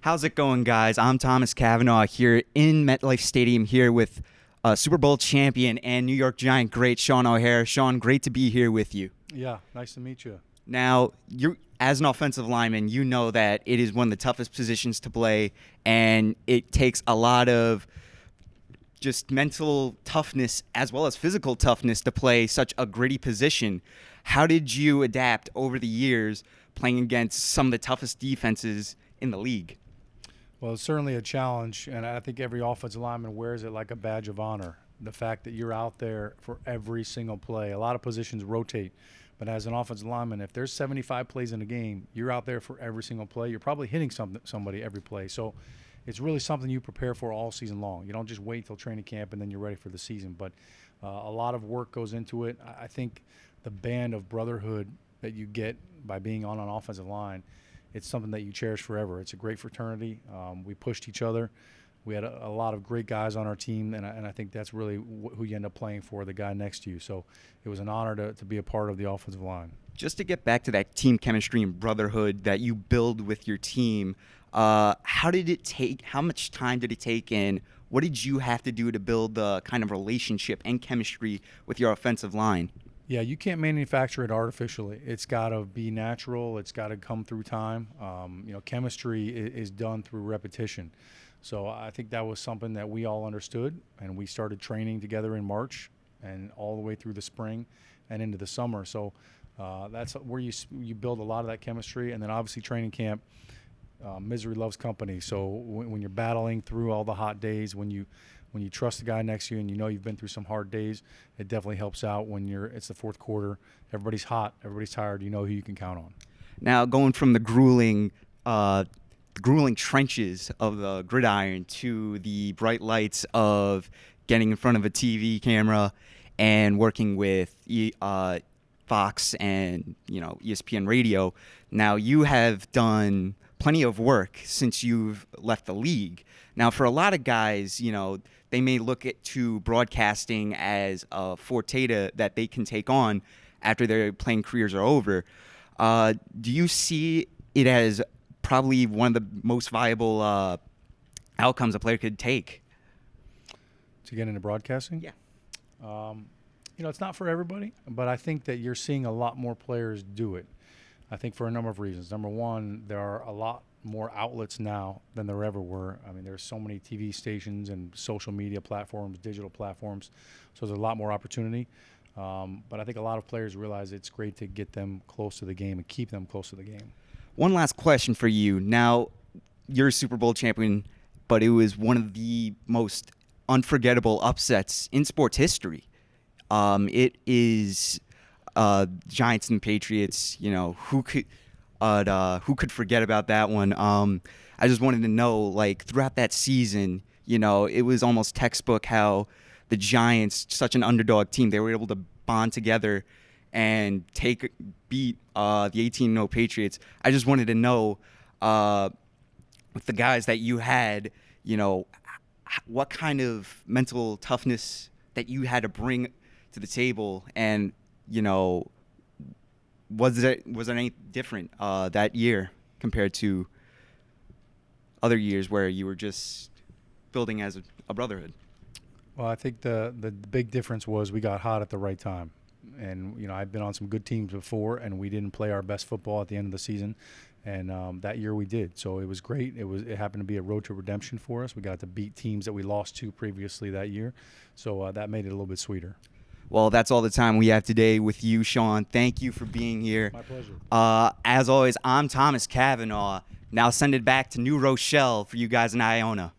How's it going, guys? I'm Thomas Cavanagh here in Metlife Stadium here with Super Bowl champion and New York Giant great Sean O'Hare. Sean, great to be here with you. Yeah, nice to meet you. Now, you as an offensive lineman, you know that it is one of the toughest positions to play, and it takes a lot of just mental toughness as well as physical toughness to play such a gritty position. How did you adapt over the years playing against some of the toughest defenses in the league? Well, it's certainly a challenge, and I think every offensive lineman wears it like a badge of honor. The fact that you're out there for every single play. A lot of positions rotate, but as an offensive lineman, if there's 75 plays in a game, you're out there for every single play. You're probably hitting somebody every play. So it's really something you prepare for all season long. You don't just wait till training camp and then you're ready for the season. But a lot of work goes into it. I think the band of brotherhood that you get by being on an offensive line, it's something that you cherish forever. It's a great fraternity. We pushed each other. We had a lot of great guys on our team, and I think that's really who you end up playing for, the guy next to you. So it was an honor to be a part of the offensive line. Just to get back to that team chemistry and brotherhood that you build with your team, how did it take? How much time did it take, and what did you have to do to build the kind of relationship and chemistry with your offensive line? Yeah, you can't manufacture it artificially. It's got to be natural. It's got to come through time. Chemistry is done through repetition. So I think that was something that we all understood, and we started training together in March and all the way through the spring and into the summer. So that's where you build a lot of that chemistry. And then obviously training camp, misery loves company. So when you're battling through all the hot days, when you trust the guy next to you and you know you've been through some hard days, it definitely helps out when it's the fourth quarter. Everybody's hot, everybody's tired. You know who you can count on. Now, going from the grueling trenches of the gridiron to the bright lights of getting in front of a TV camera and working with Fox and ESPN Radio. Now, you have done plenty of work since you've left the league. Now, for a lot of guys, they may look to broadcasting as a forte that they can take on after their playing careers are over. Do you see it as probably one of the most viable outcomes a player could take? To get into broadcasting? Yeah. It's not for everybody, but I think that you're seeing a lot more players do it. I think for a number of reasons. Number one, there are a lot more outlets now than there ever were. I mean, there's so many TV stations and social media platforms, digital platforms, so there's a lot more opportunity. But I think a lot of players realize it's great to get them close to the game and keep them close to the game. One last question for you. Now, you're a Super Bowl champion, but it was one of the most unforgettable upsets in sports history. It is Giants and Patriots. Who could forget about that one? I just wanted to know, throughout that season, it was almost textbook how the Giants, such an underdog team, they were able to bond together and beat the 18-0 Patriots. I just wanted to know, with the guys that you had, what kind of mental toughness that you had to bring to the table, and was there any different that year compared to other years where you were just building as a brotherhood? Well, I think the big difference was we got hot at the right time. And, I've been on some good teams before, and we didn't play our best football at the end of the season. And that year we did. So it was great. It happened to be a road to redemption for us. We got to beat teams that we lost to previously that year. So that made it a little bit sweeter. Well, that's all the time we have today with you, Sean. Thank you for being here. My pleasure. As always, I'm Thomas Cavanagh. Now send it back to New Rochelle for you guys in Iona.